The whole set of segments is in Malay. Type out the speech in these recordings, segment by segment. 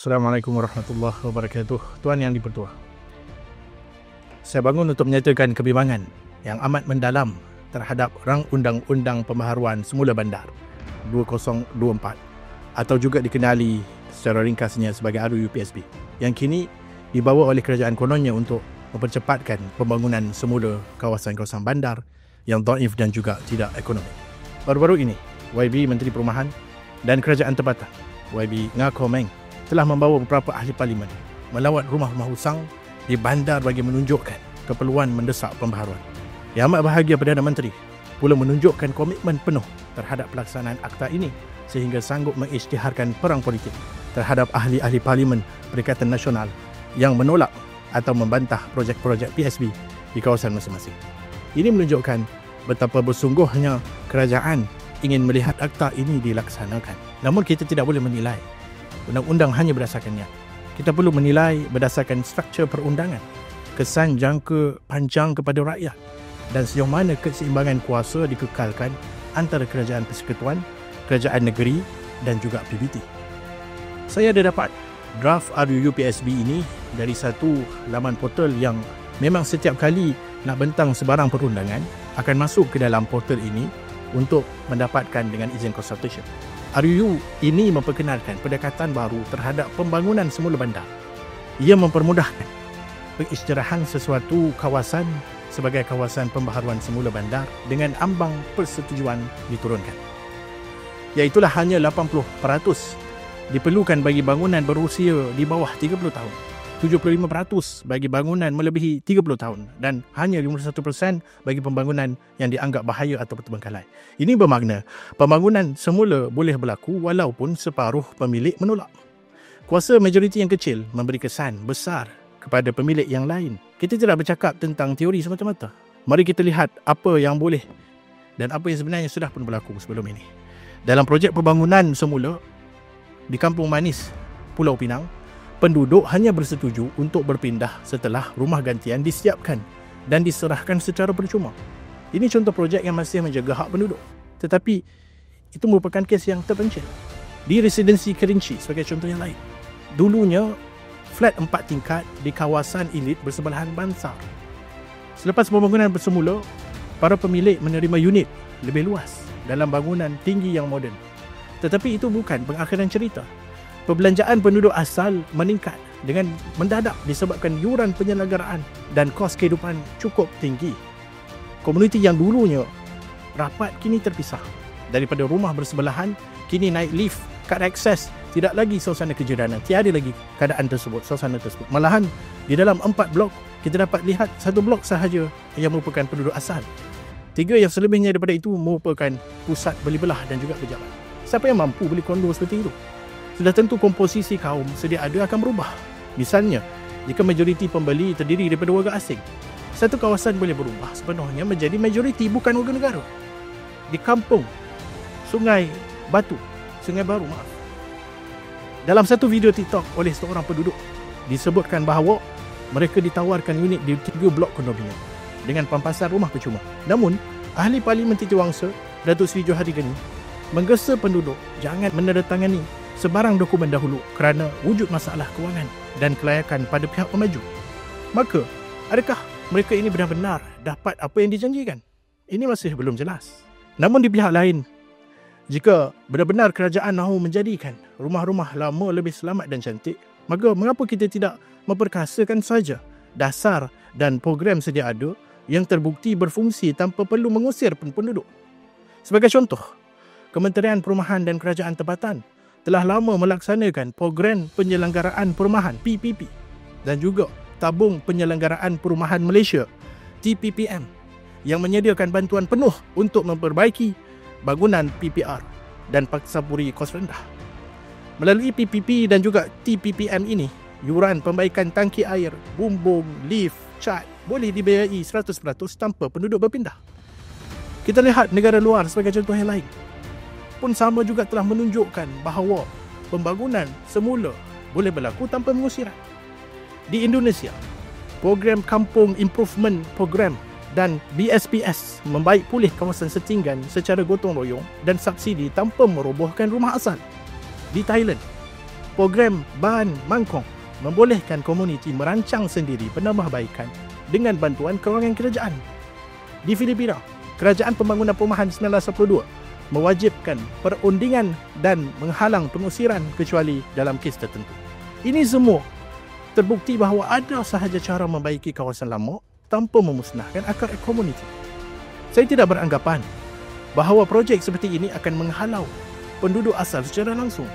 Assalamualaikum warahmatullahi wabarakatuh. Tuan yang dipertua, saya bangun untuk menyatakan kebimbangan yang amat mendalam terhadap Rang Undang-Undang Pembaharuan Semula Bandar 2024 atau juga dikenali secara ringkasnya sebagai RUPSB yang kini dibawa oleh kerajaan kononnya untuk mempercepatkan pembangunan semula kawasan-kawasan bandar yang dhaif dan juga tidak ekonomi. Baru-baru ini, YB Menteri Perumahan dan Kerajaan Tempatan YB Ngah Koh Meng telah membawa beberapa ahli parlimen melawat rumah-rumah usang di bandar bagi menunjukkan keperluan mendesak pembaharuan. Yang amat bahagia Perdana Menteri pula menunjukkan komitmen penuh terhadap pelaksanaan akta ini sehingga sanggup mengisytiharkan perang politik terhadap ahli-ahli parlimen Perikatan Nasional yang menolak atau membantah projek-projek PSB di kawasan masing-masing. Ini menunjukkan betapa bersungguhnya kerajaan ingin melihat akta ini dilaksanakan. Namun kita tidak boleh menilai undang-undang hanya berdasarkan niat. Kita perlu menilai berdasarkan struktur perundangan, kesan jangka panjang kepada rakyat dan sejauh mana keseimbangan kuasa dikekalkan antara kerajaan persekutuan, kerajaan negeri dan juga PBT. Saya ada dapat draft RUPSB ini dari satu laman portal yang memang setiap kali nak bentang sebarang perundangan akan masuk ke dalam portal ini untuk mendapatkan dengan izin consultation. RUU ini memperkenalkan pendekatan baru terhadap pembangunan semula bandar. Ia mempermudahkan pengisytiharan sesuatu kawasan sebagai kawasan pembaharuan semula bandar dengan ambang persetujuan diturunkan. Iaitulah hanya 80% diperlukan bagi bangunan berusia di bawah 30 tahun, 75% bagi bangunan melebihi 30 tahun dan hanya 51% bagi pembangunan yang dianggap bahaya atau terbengkalai. Ini bermakna pembangunan semula boleh berlaku walaupun separuh pemilik menolak. Kuasa majoriti yang kecil memberi kesan besar kepada pemilik yang lain. Kita tidak bercakap tentang teori semata-mata. Mari kita lihat apa yang boleh dan apa yang sebenarnya sudah pun berlaku sebelum ini. Dalam projek pembangunan semula di Kampung Manis, Pulau Pinang, penduduk hanya bersetuju untuk berpindah setelah rumah gantian disiapkan dan diserahkan secara percuma. Ini contoh projek yang masih menjaga hak penduduk. Tetapi itu merupakan kes yang terpencil. Di residensi Kerinci sebagai contoh yang lain. Dulunya flat 4 tingkat di kawasan elit bersebelahan Bansar. Selepas pembangunan bersemula, para pemilik menerima unit lebih luas dalam bangunan tinggi yang moden. Tetapi itu bukan pengakhiran cerita. Perbelanjaan penduduk asal meningkat dengan mendadak disebabkan yuran penyelenggaraan dan kos kehidupan cukup tinggi. Komuniti yang dulunya rapat kini terpisah. Daripada rumah bersebelahan, kini naik lift, kad akses, tidak lagi suasana kejiranan. Tiada lagi keadaan tersebut, suasana tersebut. Malahan di dalam 4 blok, kita dapat lihat 1 blok sahaja yang merupakan penduduk asal. 3 yang selebihnya daripada itu merupakan pusat beli belah dan juga pejabat. Siapa yang mampu beli kondo seperti itu? Sudah tentu komposisi kaum sedia ada akan berubah. Misalnya, jika majoriti pembeli terdiri daripada warga asing, satu kawasan boleh berubah sepenuhnya menjadi majoriti bukan warga negara. Di kampung Sungai Baru, dalam satu video TikTok oleh seorang penduduk, disebutkan bahawa mereka ditawarkan unit di 3 blok kondominium dengan pampasan rumah percuma. Namun, ahli Parlimen Titiwangsa, Datuk Seri Johari Gani, menggesa penduduk jangan menandatangani sebarang dokumen dahulu kerana wujud masalah kewangan dan kelayakan pada pihak pemaju. Maka, adakah mereka ini benar-benar dapat apa yang dijanjikan? Ini masih belum jelas. Namun di pihak lain, jika benar-benar kerajaan mahu menjadikan rumah-rumah lama lebih selamat dan cantik, maka mengapa kita tidak memperkasakan saja dasar dan program sedia ada yang terbukti berfungsi tanpa perlu mengusir penduduk? Sebagai contoh, Kementerian Perumahan dan Kerajaan Tempatan telah lama melaksanakan program penyelenggaraan perumahan PPP dan juga Tabung Penyelenggaraan Perumahan Malaysia TPPM yang menyediakan bantuan penuh untuk memperbaiki bangunan PPR dan paksapuri kos rendah. Melalui PPP dan juga TPPM ini, yuran pembaikan tangki air, bumbung, lift, cat boleh dibayari 100% tanpa penduduk berpindah. Kita lihat negara luar sebagai contoh yang lain pun sama juga telah menunjukkan bahawa pembangunan semula boleh berlaku tanpa pengusiran. Di Indonesia, program Kampung Improvement Program dan BSPS membaik pulih kawasan setinggan secara gotong royong dan subsidi tanpa merobohkan rumah asal. Di Thailand, program Bahan Mangkong membolehkan komuniti merancang sendiri penambahbaikan dengan bantuan kewangan kerajaan. Di Filipina, Kerajaan Pembangunan Perumahan 1982 mewajibkan perundingan dan menghalang pengusiran kecuali dalam kes tertentu. Ini semua terbukti bahawa ada sahaja cara membaiki kawasan lama tanpa memusnahkan akar komuniti. Saya tidak beranggapan bahawa projek seperti ini akan menghalau penduduk asal secara langsung.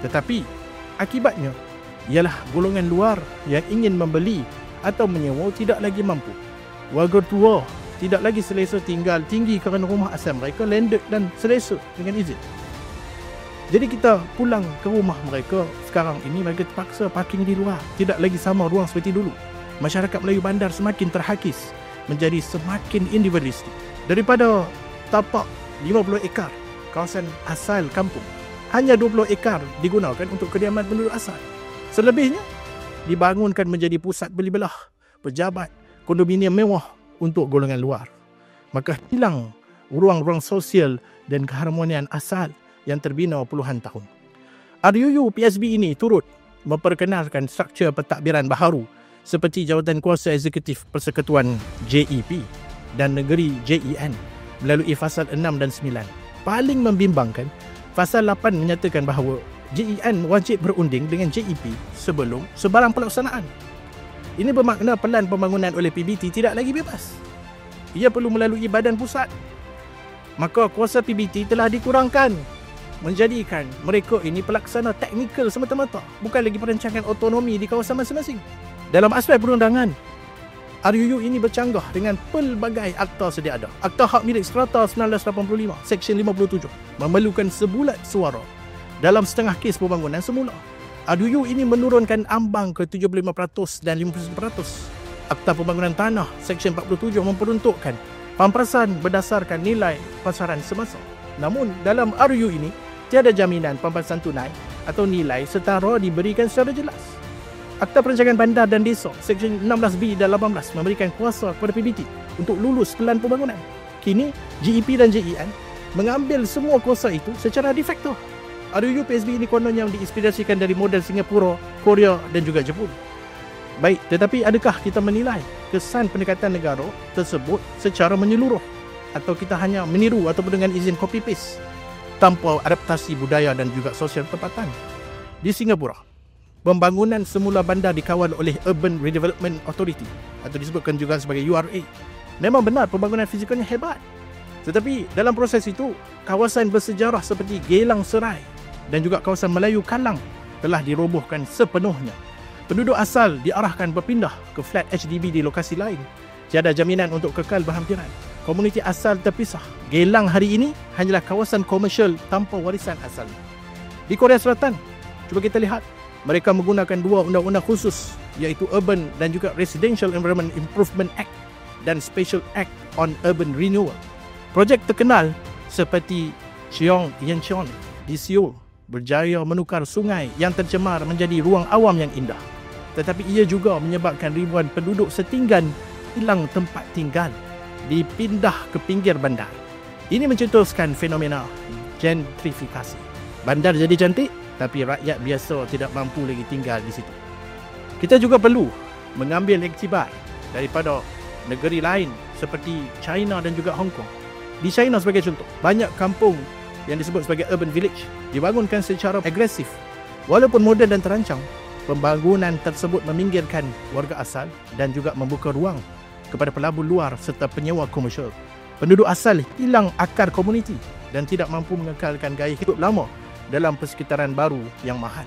Tetapi akibatnya ialah golongan luar yang ingin membeli atau menyewa tidak lagi mampu. Warga tua tidak lagi selesa tinggal tinggi kerana rumah asal mereka landed dan selesa dengan izin. Jadi kita pulang ke rumah mereka sekarang ini, mereka terpaksa parking di luar. Tidak lagi sama ruang seperti dulu. Masyarakat Melayu bandar semakin terhakis, menjadi semakin individualistik. Daripada tapak 50 ekar kawasan asal kampung, hanya 20 ekar digunakan untuk kediaman penduduk asal. Selebihnya dibangunkan menjadi pusat beli belah, pejabat, kondominium mewah untuk golongan luar. Maka hilang ruang-ruang sosial dan keharmonian asal yang terbina puluhan tahun. RUU PSB ini turut memperkenalkan struktur pentadbiran baharu seperti Jawatan Kuasa Eksekutif Persekutuan JEP dan Negeri JEN melalui fasal 6 dan 9. Paling membimbangkan, fasal 8 menyatakan bahawa JEN wajib berunding dengan JEP sebelum sebarang pelaksanaan. Ini bermakna pelan pembangunan oleh PBT tidak lagi bebas. Ia perlu melalui badan pusat. Maka kuasa PBT telah dikurangkan, menjadikan mereka ini pelaksana teknikal semata-mata, bukan lagi perancangan otonomi di kawasan masing-masing. Dalam aspek perundangan, RUU ini bercanggah dengan pelbagai akta sedia ada. Akta Hak Milik Strata 1985, Seksyen 57, memerlukan sebulat suara dalam setengah kes pembangunan semula. RUU ini menurunkan ambang ke 75% dan 50%. Akta Pembangunan Tanah Seksyen 47 memperuntukkan pampasan berdasarkan nilai pasaran semasa. Namun dalam RUU ini tiada jaminan pampasan tunai atau nilai setara diberikan secara jelas. Akta Perancangan Bandar dan Desa Seksyen 16B dan 18 memberikan kuasa kepada PBT untuk lulus pelan pembangunan. Kini JEP dan JEN mengambil semua kuasa itu secara de facto. RUU PSB ini konon yang diinspirasikan dari model Singapura, Korea dan juga Jepun. Baik, tetapi adakah kita menilai kesan pendekatan negara tersebut secara menyeluruh, atau kita hanya meniru ataupun dengan izin copy paste tanpa adaptasi budaya dan juga sosial tempatan? Di Singapura, pembangunan semula bandar dikawal oleh Urban Redevelopment Authority atau disebutkan juga sebagai URA. Memang benar pembangunan fizikalnya hebat. Tetapi dalam proses itu, kawasan bersejarah seperti Geylang Serai dan juga kawasan Melayu Kalang telah dirobohkan sepenuhnya. Penduduk asal diarahkan berpindah ke flat HDB di lokasi lain. Tiada jaminan untuk kekal berhampiran. Komuniti asal terpisah. Geylang hari ini hanyalah kawasan komersial tanpa warisan asal. Di Korea Selatan, cuba kita lihat, mereka menggunakan dua undang-undang khusus, iaitu Urban dan juga Residential Environment Improvement Act dan Special Act on Urban Renewal. Projek terkenal seperti Cheong Yencheon di Seoul berjaya menukar sungai yang tercemar menjadi ruang awam yang indah. Tetapi ia juga menyebabkan ribuan penduduk setinggan hilang tempat tinggal, dipindah ke pinggir bandar. Ini mencetuskan fenomena gentrifikasi. Bandar jadi cantik, tapi rakyat biasa tidak mampu lagi tinggal di situ. Kita juga perlu mengambil iktibar daripada negeri lain seperti China dan juga Hong Kong. Di China sebagai contoh, banyak kampung yang disebut sebagai urban village dibangunkan secara agresif. Walaupun moden dan terancang, pembangunan tersebut meminggirkan warga asal dan juga membuka ruang kepada pelabur luar serta penyewa komersial. Penduduk asal hilang akar komuniti dan tidak mampu mengekalkan gaya hidup lama dalam persekitaran baru yang mahal.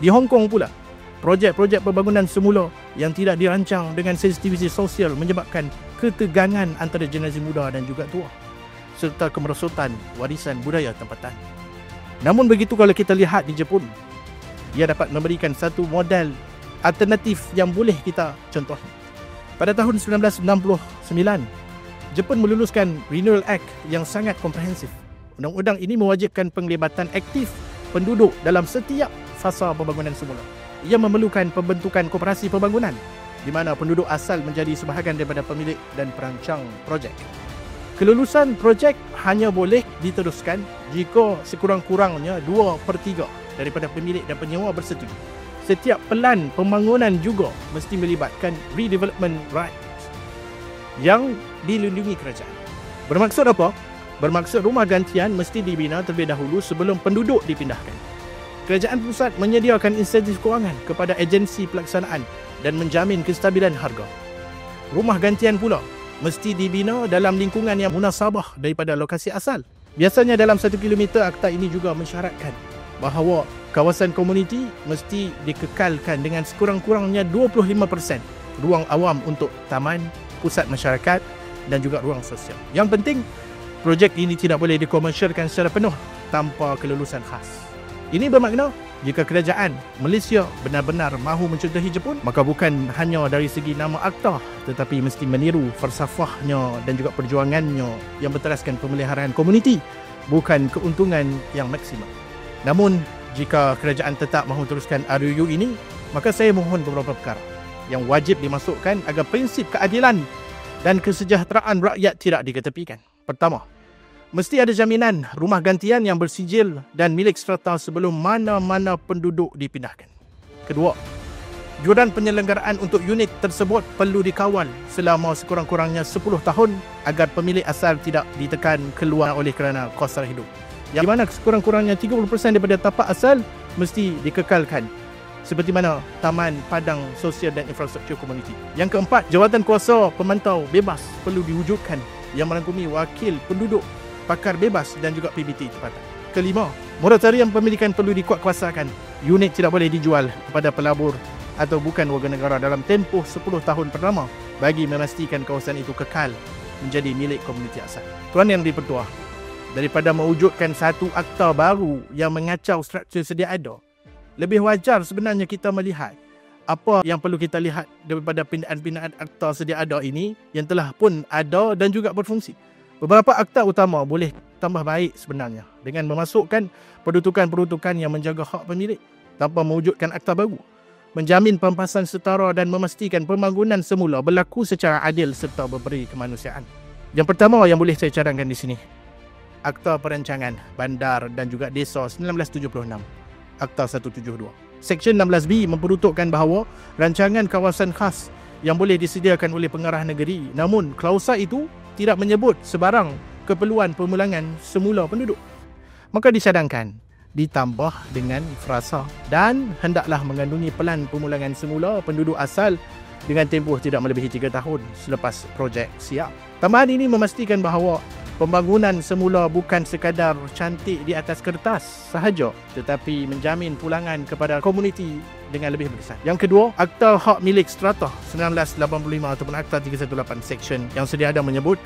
Di Hong Kong pula, projek-projek pembangunan semula yang tidak dirancang dengan sensitiviti sosial menyebabkan ketegangan antara generasi muda dan juga tua, serta kemerosotan warisan budaya tempatan. Namun begitu kalau kita lihat di Jepun, ia dapat memberikan satu model alternatif yang boleh kita contoh. Pada tahun 1969, Jepun meluluskan Renewal Act yang sangat komprehensif. Undang-undang ini mewajibkan penglibatan aktif penduduk dalam setiap fasa pembangunan semula. Ia memerlukan pembentukan koperasi pembangunan di mana penduduk asal menjadi sebahagian daripada pemilik dan perancang projek. Kelulusan projek hanya boleh diteruskan jika sekurang-kurangnya 2/3 daripada pemilik dan penyewa bersetuju. Setiap pelan pembangunan juga mesti melibatkan redevelopment rights yang dilindungi kerajaan. Bermaksud apa? Bermaksud rumah gantian mesti dibina terlebih dahulu sebelum penduduk dipindahkan. Kerajaan pusat menyediakan insentif kewangan kepada agensi pelaksanaan dan menjamin kestabilan harga. Rumah gantian pula mesti dibina dalam lingkungan yang munasabah daripada lokasi asal. Biasanya dalam 1 kilometer, akta ini juga mensyaratkan bahawa kawasan komuniti mesti dikekalkan dengan sekurang-kurangnya 25% ruang awam untuk taman, pusat masyarakat dan juga ruang sosial. Yang penting, projek ini tidak boleh dikomersialkan secara penuh tanpa kelulusan khas. Ini bermakna jika kerajaan Malaysia benar-benar mahu mencontohi Jepun, maka bukan hanya dari segi nama akta, tetapi mesti meniru falsafahnya dan juga perjuangannya yang berteraskan pemeliharaan komuniti, bukan keuntungan yang maksimal. Namun, jika kerajaan tetap mahu teruskan RUU ini, maka saya mohon beberapa perkara yang wajib dimasukkan agar prinsip keadilan dan kesejahteraan rakyat tidak diketepikan. Pertama, mesti ada jaminan rumah gantian yang bersijil dan milik strata sebelum mana-mana penduduk dipindahkan. Kedua, juran penyelenggaraan untuk unit tersebut perlu dikawal selama sekurang-kurangnya 10 tahun agar pemilik asal tidak ditekan keluar oleh kerana kos sara hidup. Yang mana sekurang-kurangnya 30% daripada tapak asal mesti dikekalkan, seperti mana taman, padang sosial dan infrastruktur komuniti. Yang keempat, jawatan kuasa pemantau bebas perlu diwujudkan yang merangkumi wakil penduduk, pakar bebas dan juga PBT tempatan. Kelima, moratorium pemilikan perlu dikuatkuasakan. Unit tidak boleh dijual kepada pelabur atau bukan warga negara dalam tempoh 10 tahun pertama bagi memastikan kawasan itu kekal menjadi milik komuniti asal. Tuan Yang di-Pertuah, daripada mewujudkan satu akta baru yang mengacau struktur sedia ada, lebih wajar sebenarnya kita melihat apa yang perlu kita lihat daripada pindaan-pindaan akta sedia ada ini yang telah pun ada dan juga berfungsi. Beberapa akta utama boleh tambah baik sebenarnya dengan memasukkan peruntukan-peruntukan yang menjaga hak pemilik tanpa mewujudkan akta baru, menjamin pempasan setara dan memastikan pembangunan semula berlaku secara adil serta berberi kemanusiaan. Yang pertama yang boleh saya cadangkan di sini, Akta Perancangan Bandar dan juga Desa 1976, Akta 172. Seksyen 16B memperuntukkan bahawa rancangan kawasan khas yang boleh disediakan oleh pengarah negeri, namun klausa itu tidak menyebut sebarang keperluan pemulangan semula penduduk. Maka disadangkan ditambah dengan frasa dan hendaklah mengandungi pelan pemulangan semula penduduk asal dengan tempoh tidak melebihi 3 tahun selepas projek siap. Tambahan ini memastikan bahawa pembangunan semula bukan sekadar cantik di atas kertas sahaja, tetapi menjamin pulangan kepada komuniti dengan lebih besar. Yang kedua, Akta Hak Milik Strata 1985 ataupun Akta 318 Seksyen yang sedia ada menyebut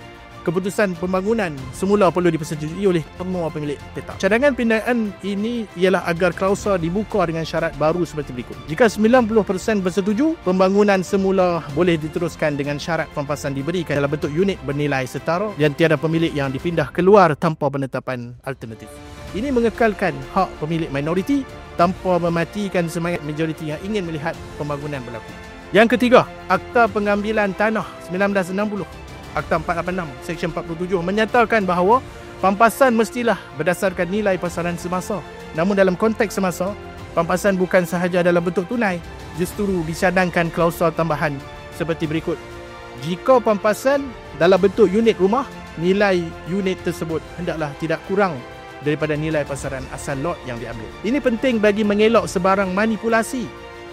keputusan pembangunan semula perlu dipersetujui oleh semua pemilik tetap. Cadangan pindaan ini ialah agar klausa dibuka dengan syarat baru seperti berikut. Jika 90% bersetuju, pembangunan semula boleh diteruskan dengan syarat pempasan diberikan dalam bentuk unit bernilai setara dan tiada pemilik yang dipindah keluar tanpa penetapan alternatif. Ini mengekalkan hak pemilik minoriti tanpa mematikan semangat majoriti yang ingin melihat pembangunan berlaku. Yang ketiga, Akta Pengambilan Tanah 1960, Akta 486, Seksyen 47 menyatakan bahawa pampasan mestilah berdasarkan nilai pasaran semasa. Namun dalam konteks semasa, pampasan bukan sahaja dalam bentuk tunai, justru disadangkan klausul tambahan seperti berikut. Jika pampasan dalam bentuk unit rumah, nilai unit tersebut hendaklah tidak kurang daripada nilai pasaran asal lot yang diambil. Ini penting bagi mengelak sebarang manipulasi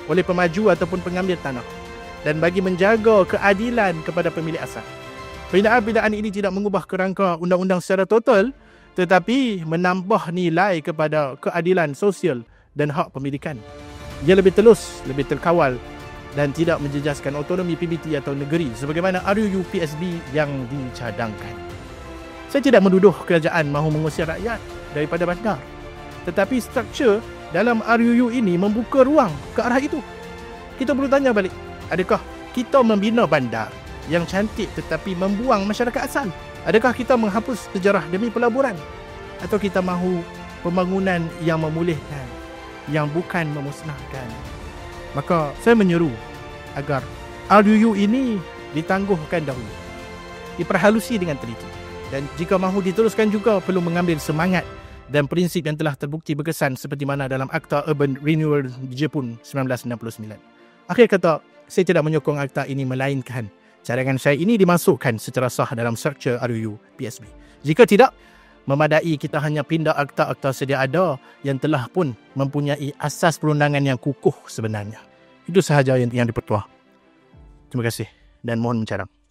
oleh pemaju ataupun pengambil tanah dan bagi menjaga keadilan kepada pemilik asal. Pindaan-pindaan ini tidak mengubah kerangka undang-undang secara total, tetapi menambah nilai kepada keadilan sosial dan hak pemilikan. Ia lebih telus, lebih terkawal dan tidak menjejaskan autonomi PBT atau negeri sebagaimana RUU PSB yang dicadangkan. Saya tidak menuduh kerajaan mahu mengusir rakyat daripada bandar, tetapi struktur dalam RUU ini membuka ruang ke arah itu. Kita perlu tanya balik, adakah kita membina bandar yang cantik tetapi membuang masyarakat asal? Adakah kita menghapus sejarah demi pelaburan? Atau kita mahu pembangunan yang memulihkan, yang bukan memusnahkan? Maka saya menyeru agar RUU ini ditangguhkan dahulu, diperhalusi dengan teliti, dan jika mahu diteruskan juga perlu mengambil semangat dan prinsip yang telah terbukti berkesan seperti mana dalam Akta Urban Renewal di Jepun 1969. Akhir kata, saya tidak menyokong akta ini melainkan cadangan saya ini dimasukkan secara sah dalam struktur RUU PSB. Jika tidak, memadai kita hanya pindah akta-akta sedia ada yang telah pun mempunyai asas perundangan yang kukuh sebenarnya. Itu sahaja yang dipertua. Terima kasih dan mohon mencarang.